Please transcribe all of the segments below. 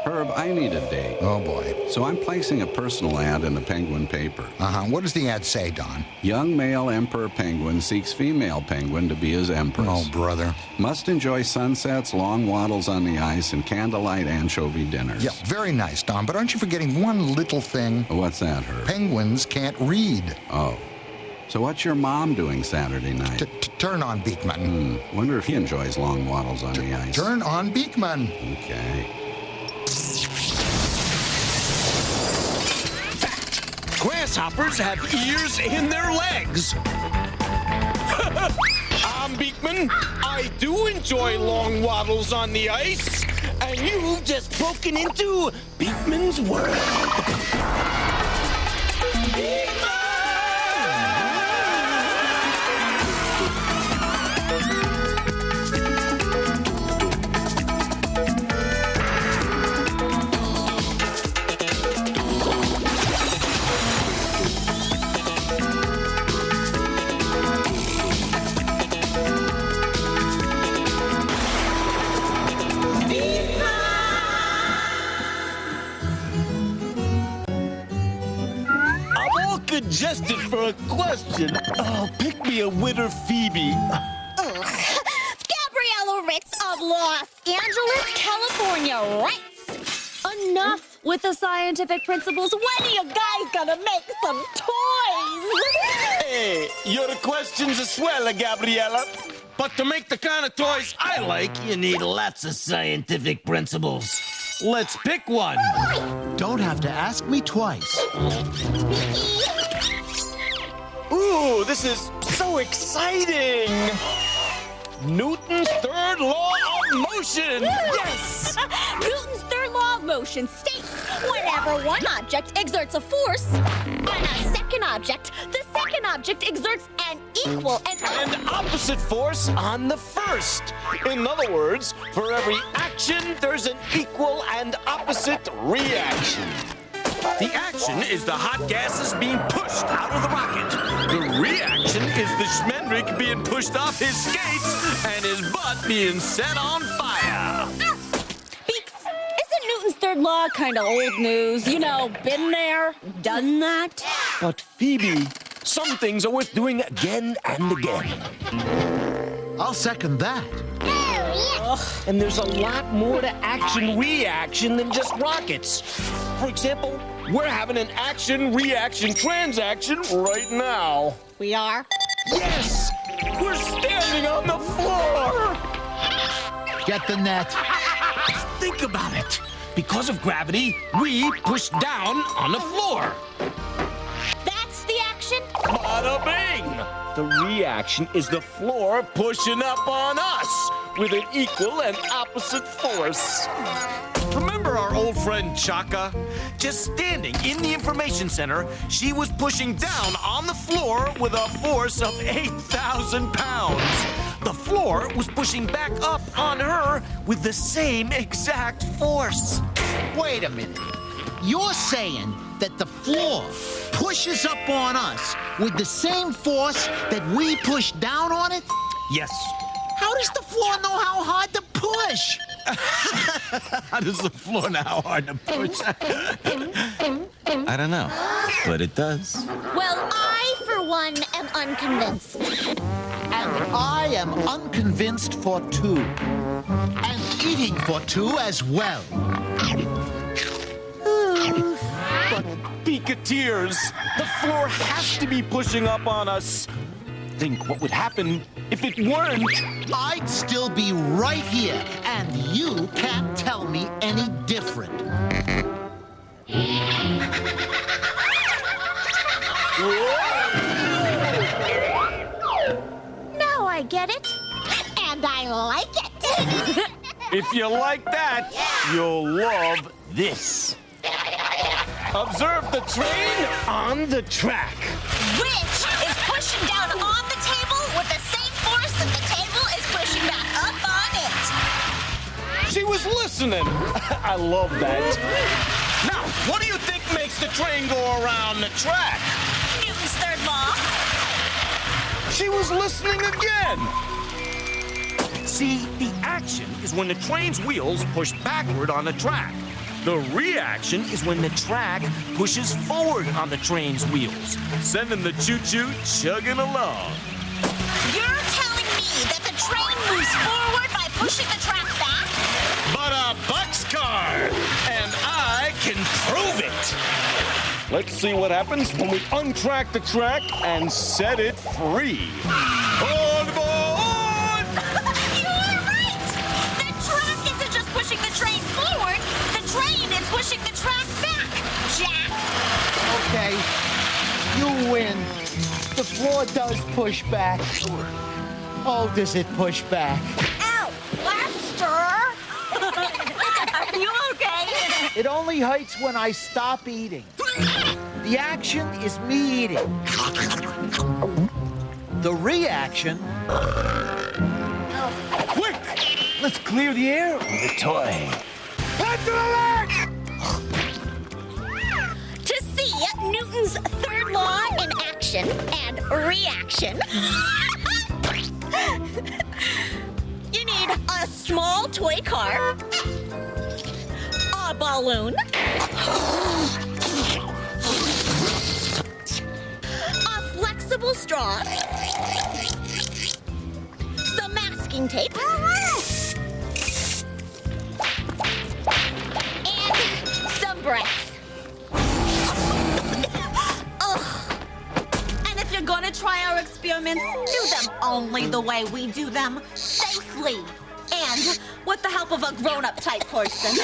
Herb, I need a date. Oh, boy. So I'm placing a personal ad in the Penguin paper. What does the ad say, Don? Young male emperor penguin seeks female penguin to be his empress. Oh, brother. Must enjoy sunsets, long waddles on the ice, and candlelight anchovy dinners. Yeah, very nice, Don, but aren't you forgetting one little thing? What's that, Herb? Penguins can't read. Oh. So what's your mom doing Saturday night? Turn on Beakman. Wonder if he enjoys long waddles on the ice. Turn on Beakman. Okay. Grasshoppers have ears in their legs. I'm Beakman. I do enjoy long waddles on the ice. And you've just broken into Beakman's world. Beakman! Suggested for a question. Oh, pick me a winner, Phoebe. Gabriella Ritz of Los Angeles, California writes, enough with the scientific principles. When are you guys gonna make some toys? Hey, your question's a swell, Gabriella. But to make the kind of toys I like, you need lots of scientific principles. Let's pick one. Don't have to ask me twice. Ooh, this is so exciting! Newton's third law of motion! Yes! Newton's third law of motion states whenever one object exerts a force on a second object, the second object exerts an equal and opposite force on the first. In other words, for every action, there's an equal and opposite reaction. The action is the hot gases being pushed out of the rocket. The reaction is the Schmendrick being pushed off his skates and his butt being set on fire. Beaks, isn't Newton's third law kind of old news? You know, been there, done that? But Phoebe, some things are worth doing again and again. I'll second that. And there's a lot more to action-reaction than just rockets. For example, we're having an action-reaction-transaction right now. We are? Yes! We're standing on the floor! Get the net. Think about it. Because of gravity, we push down on the floor. That's the action? Bada bing! The reaction is the floor pushing up on us with an equal and opposite force. Remember our old friend Chaka? Just standing in the information center, she was pushing down on the floor with a force of 8,000 pounds. The floor was pushing back up on her with the same exact force. Wait a minute. You're saying that the floor pushes up on us with the same force that we push down on it? Yes. How does the floor know how hard to push? How does the floor know how hard to push? I don't know, but it does. Well, I, for one, am unconvinced. And I am unconvinced for two. And eating for two as well. But Beaketeers, the floor has to be pushing up on us. Think what would happen if it weren't. I'd still be right here, and you can't tell me any different. Now I get it. And I like it. If you like that, you'll love this. Observe the train on the track. Which is pushing down on the table with the same force that the table is pushing back up on it. She was listening. I love that. Now, what do you think makes the train go around the track? Newton's third law. She was listening again. See, the action is when the train's wheels push backward on the track. The reaction is when the track pushes forward on the train's wheels, sending the choo-choo chugging along. You're telling me that the train moves forward by pushing the track back? But a boxcar, and I can prove it. Let's see what happens when we untrack the track and set it free. On board! You're right! The track isn't just pushing the train forward, the train is pushing the track back, Jack! Okay, you win. The floor does push back. Oh, does it push back? Ow! Lester! Are you okay? It only hurts when I stop eating. The action is me eating. The reaction... Quick! Let's clear the air with a toy. Head to the left! To see Newton's third law in action and reaction, you need a small toy car, a balloon, a flexible straw, some masking tape, and some breath. And if you're gonna try our experiments, do them only the way we do them, safely. And with the help of a grown-up type person.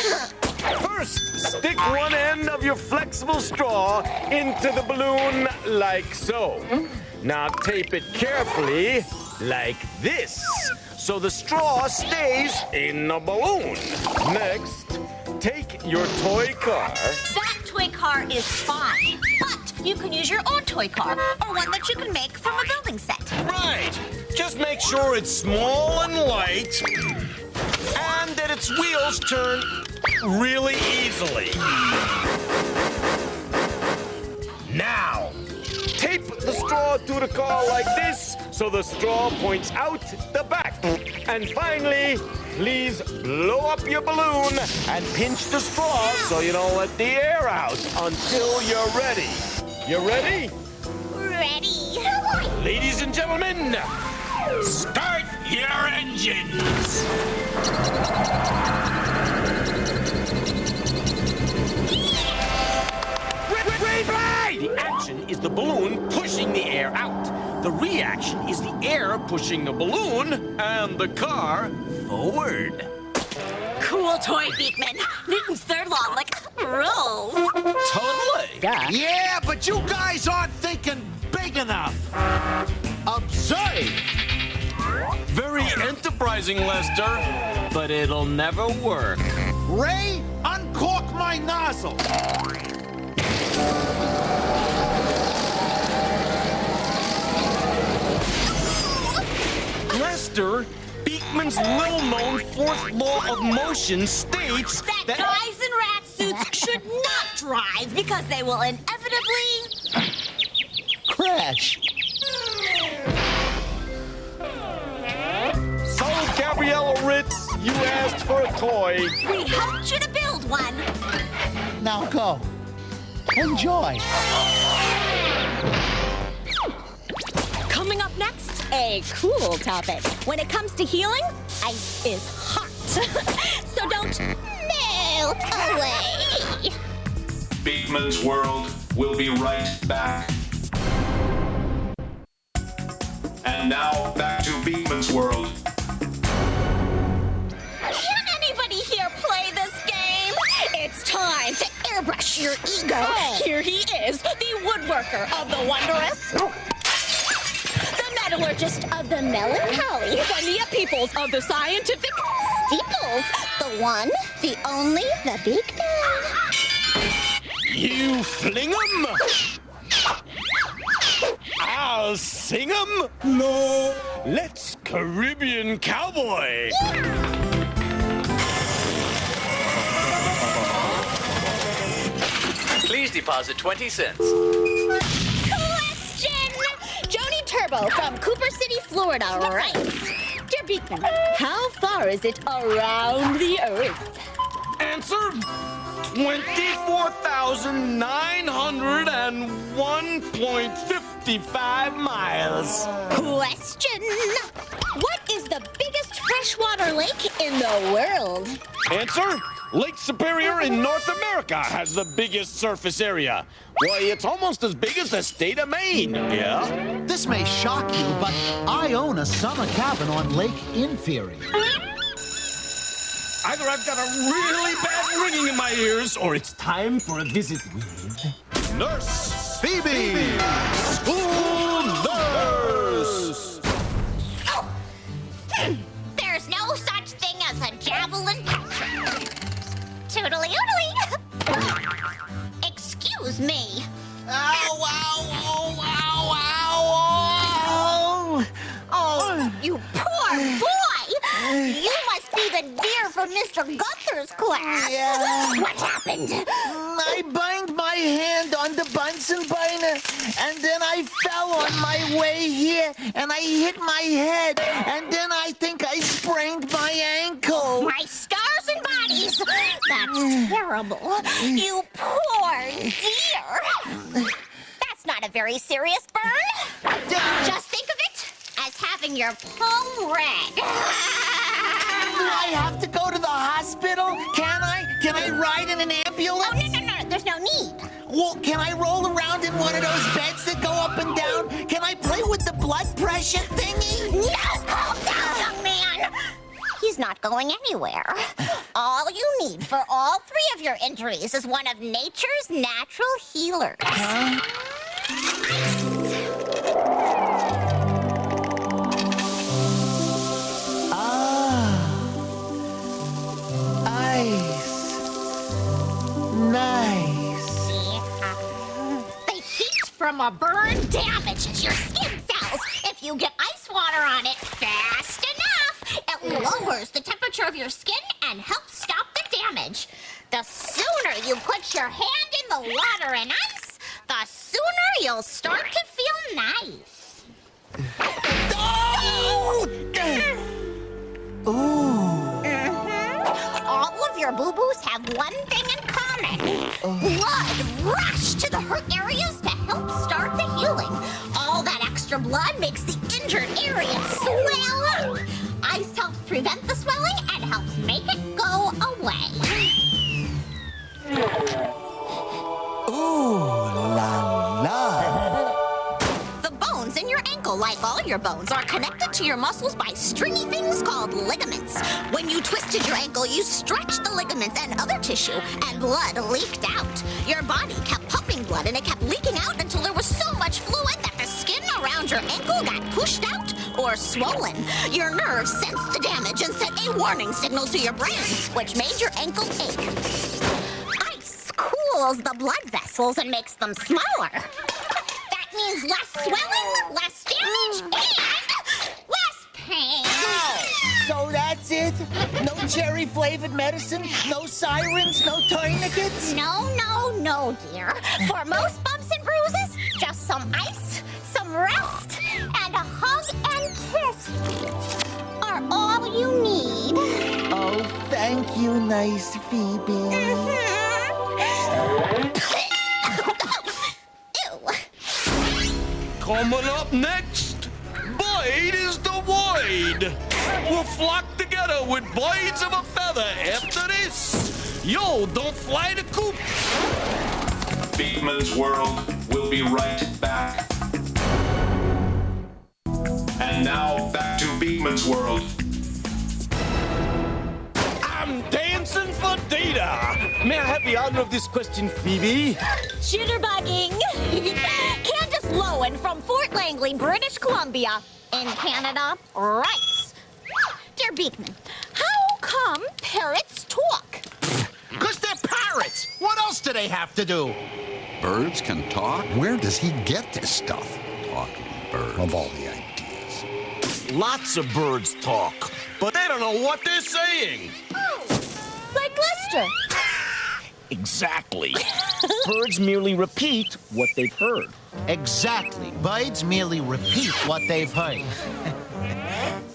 First, stick one end of your flexible straw into the balloon like so. Now tape it carefully like this, so the straw stays in the balloon. Next, take your toy car. That toy car is fine, but you can use your own toy car, or one that you can make from a building set. Right. Just make sure it's small and light, and that its wheels turn really easily. Now, tape the straw to the car like this, so the straw points out the back. And finally, please blow up your balloon and pinch the straw so you don't let the air out until you're ready. You ready? Ready. Ladies and gentlemen, start your engines. The action is the balloon pushing the air out. The reaction is the air pushing the balloon and the car forward. Cool toy, Beakman. Newton's third law, like, rules. Totally. Yeah, but you guys aren't thinking big enough. Absurd. Very enterprising, Lester, but it'll never work. Ray, uncork my nozzle. Lester, Beakman's little-known fourth law of motion states That guys in rat suits should not drive because they will inevitably... Crash. So, Gabriella Ritz, you asked for a toy. We helped you to build one. Now go. Enjoy. Coming up next, a cool topic. When it comes to healing, ice is hot. So don't melt away. Beakman's World will be right back. And now, back to Beakman's World. Can anybody here play this game? It's time to airbrush your ego. Here he is, the woodworker of the wondrous. The metallurgist of the melancholy. The peoples of the scientific steeples. The one, the only, the Beakman. You fling 'em? I'll sing 'em? No. Let's Caribbean cowboy. Please deposit 20 cents. Question! Joni Turbo from Cooper City, Florida, writes, Dear Beakman, how far is it around the Earth? Answer? 24,901.55 miles. Question. What is the biggest freshwater lake in the world? Answer? Lake Superior in North America has the biggest surface area. Why, it's almost as big as the state of Maine. Yeah? This may shock you, but I own a summer cabin on Lake Inferior. Either I've got a really bad ringing in my ears, or it's time for a visit with Nurse Phoebe! School Nurse! There's no such thing as a javelin catcher. Toodly-oodly. Excuse me. Ow, ow, ow, ow, ow, ow. Oh, you poor boy. You must be the deer from Mr. Gunther's class. Yeah. What happened? I banged my hand on the Bunsen burner, and then I fell on my way here, and I hit my head, and then I think I sprained my ankle. My stars and bodies. That's terrible. You poor dear. That's not a very serious burn. Just think of it as having your palm red. Do I have to go to the hospital? Can I? Can I ride in an ambulance? Oh, no. There's no need. Well, can I roll around in one of those beds that go up and down? Can I play with the blood pressure thingy? No, calm down, young man. He's not going anywhere. All you need for all three of your injuries is one of nature's natural healers. Huh? Nice. The heat from a burn damages your skin cells. If you get ice water on it fast enough, it lowers the temperature of your skin and helps stop the damage. The sooner you put your hand in the water and ice, the sooner you'll start to feel nice. Oh! Ooh. All of your boo-boos have one thing in common. Blood rush to the hurt areas to help start the healing. All that extra blood makes the injured area swell up. Ice helps prevent the swelling and helps make it go away. Ooh la la. The bones in your ankle, like all your bones, are connected to your muscles by stringy things called ligaments. When you twisted your ankle, you stretched the ligaments and other tissue, and blood leaked out. Your body kept pumping blood, and it kept leaking out until there was so much fluid that the skin around your ankle got pushed out or swollen. Your nerves sensed the damage and sent a warning signal to your brain, which made your ankle ache. Ice cools the blood vessels and makes them smaller. That means less swelling, less damage, and less pain. So that's it? No cherry-flavored medicine? No sirens? No tourniquets? No, dear. For most bumps and bruises, just some ice, some rest, and a hug and kiss are all you need. Oh, thank you, nice Phoebe. Ew. Coming up next, Bite is the Void. We'll flock together with blades of a feather after this. Yo, don't fly the coop. Beakman's World will be right back. And now, back to Beakman's World. I'm dancing for data. May I have the honor of this question, Phoebe? Jitterbugging. Candace Lowen from Fort Langley, British Columbia, in Canada, writes, Dear Beakman, how come parrots talk? Because they're parrots. What else do they have to do? Birds can talk? Where does he get this stuff? Talking birds. Of all the ideas. Lots of birds talk, but they don't know what they're saying. Oh, like Lester. Exactly. Birds merely repeat what they've heard. Exactly. Birds merely repeat what they've heard.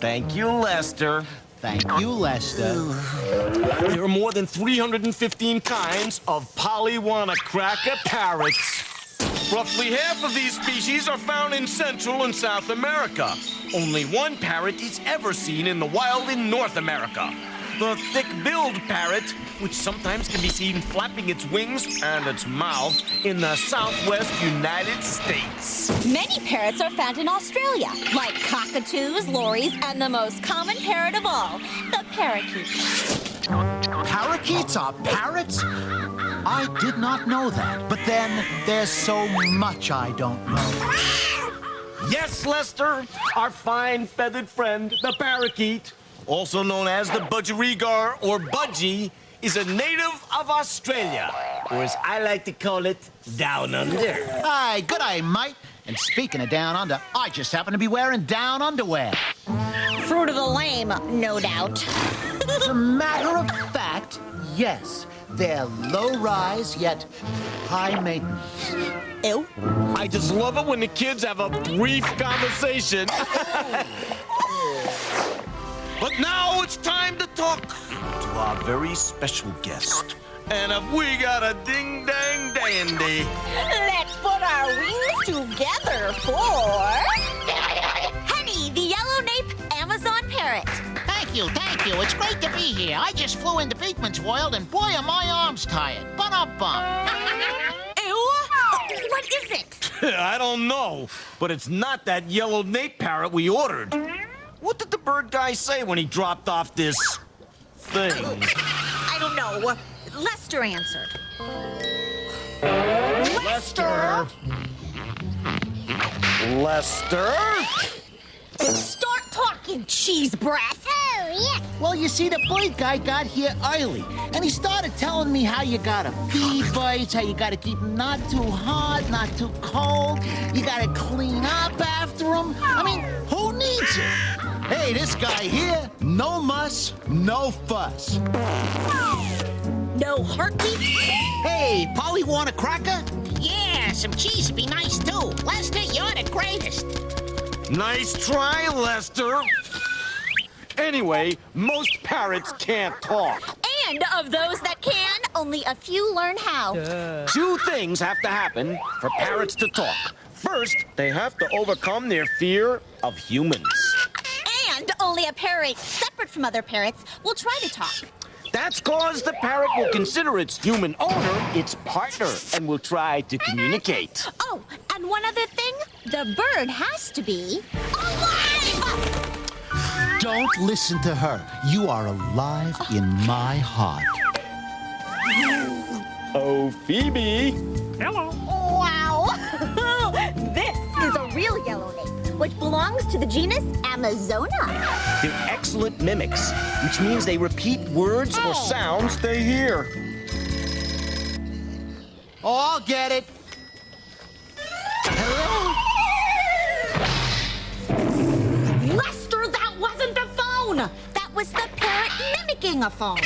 Thank you, Lester. Thank you, Lester. There are more than 315 kinds of polywanacracker parrots. Roughly half of these species are found in Central and South America. Only one parrot is ever seen in the wild in North America. The thick-billed parrot, which sometimes can be seen flapping its wings and its mouth in the southwest United States. Many parrots are found in Australia, like cockatoos, lories, and the most common parrot of all, the parakeet. Parakeets are parrots? I did not know that. But then, there's so much I don't know. Yes, Lester, our fine feathered friend, the parakeet, also known as the budgerigar or budgie, is a native of Australia, or as I like to call it, down under. Hi, good day, mate. And speaking of down under, I just happen to be wearing down underwear. Fruit of the lame, no doubt. As a matter of fact, yes. They're low-rise, yet high-maintenance. Ew. I just love it when the kids have a brief conversation. But now it's time to talk to our very special guest. And if we got a ding-dang-dandy. Let's put our wings together for... Honey, the yellow-nape Amazon parrot. Thank you. It's great to be here. I just flew into Beakman's world, and boy, are my arms tired. Bum. Ew. What is it? I don't know, but it's not that yellow nape parrot we ordered. What did the bird guy say when he dropped off this thing? I don't know. Lester answered. Lester? Start talking, cheese breath. Oh, yeah. Well, you see, the bird guy got here early, and he started telling me how you gotta feed birds, how you gotta keep them not too hot, not too cold. You gotta clean up after them. I mean, who needs it? Hey, this guy here, no muss, no fuss. No heartbeat? Hey, Polly, want a cracker? Yeah, some cheese would be nice, too. Lester, you're the greatest. Nice try, Lester. Anyway, most parrots can't talk. And of those that can, only a few learn how. Two things have to happen for parrots to talk. First, they have to overcome their fear of humans. And only a parrot separate from other parrots will try to talk. That's cause the parrot will consider its human owner its partner and will try to communicate. Oh, and one other thing, the bird has to be alive! Don't listen to her. You are alive in my heart. Oh, Phoebe. Wow! This is a real yellownape, which belongs to the genus Amazona. They're excellent mimics, which means they repeat words or sounds they hear. Oh, I'll get it. Hello? Lester, that wasn't a phone! That was the parrot mimicking a phone.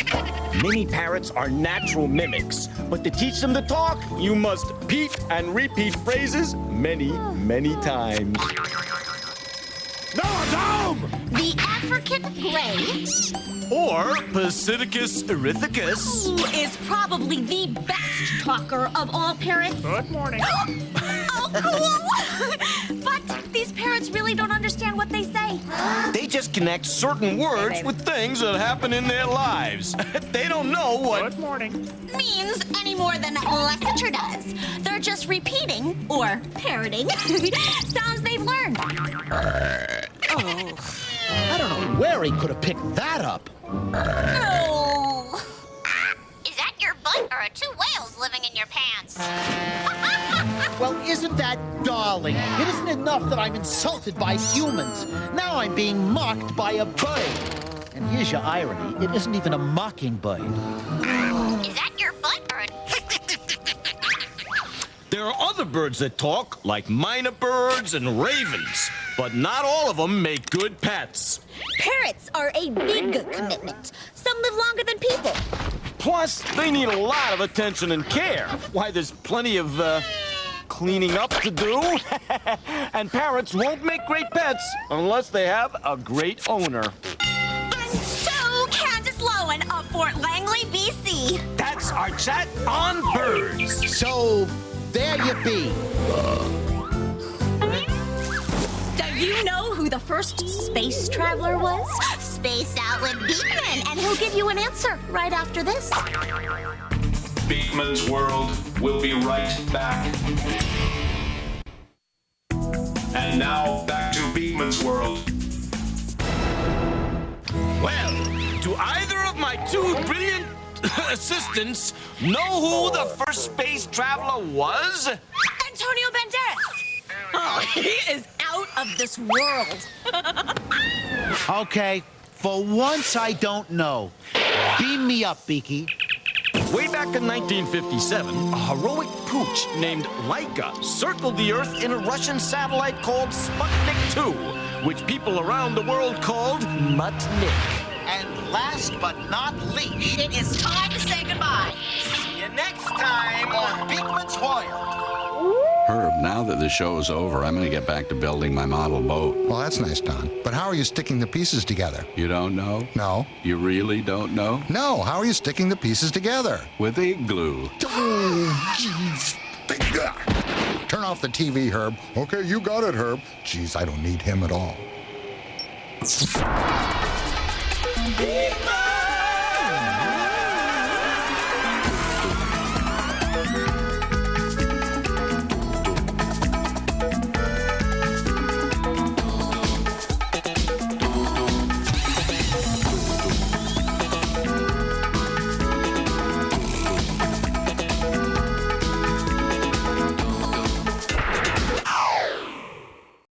Many parrots are natural mimics, but to teach them to talk, you must repeat and repeat phrases many, many times. No one's home! The African gray Or Paciticus erythicus. who is probably the best talker of all parrots. Good morning. Oh, cool! But these parrots really don't understand what they say. They just connect certain words with things that happen in their lives. They don't know what Good morning means any more than Lester does. They're just repeating, or parroting, sounds they've learned. I don't know where he could have picked that up. Oh. Is that your butt or are two whales living in your pants? Well, isn't that darling? It isn't enough that I'm insulted by humans. Now I'm being mocked by a bird. And here's your irony. It isn't even a mockingbird. Is that your butt or a... There are other birds that talk, like minor birds and ravens, but not all of them make good pets. Parrots are a big commitment. Some live longer than people. Plus, they need a lot of attention and care. Why, there's plenty of, cleaning up to do. And parrots won't make great pets unless they have a great owner. And so our chat on birds. So, there you be. Do you know who the first space traveler was? Space out with Beakman, and he'll give you an answer right after this. Beakman's World will be right back. And now, back to Beakman's World. Well, do either of my two brilliant assistants know who the first space traveler was? Antonio Banderas. Oh, he is out of this world. Okay, for once I don't know. Beam me up, Beaky. Way back in 1957, a heroic pooch named Laika circled the Earth in a Russian satellite called Sputnik 2, which people around the world called Mutnik. And last but not least, It is time to say goodbye. see you next time on Beakman's World. Herb, now that the show is over, I'm going to get back to building my model boat. Well, that's nice, Don. But how are you sticking the pieces together? You don't know? No. You really don't know? No, how are you sticking the pieces together? With igloo. Oh, jeez. Turn off the TV, Herb. Okay, you got it, Herb. Jeez, I don't need him at all. Beakman!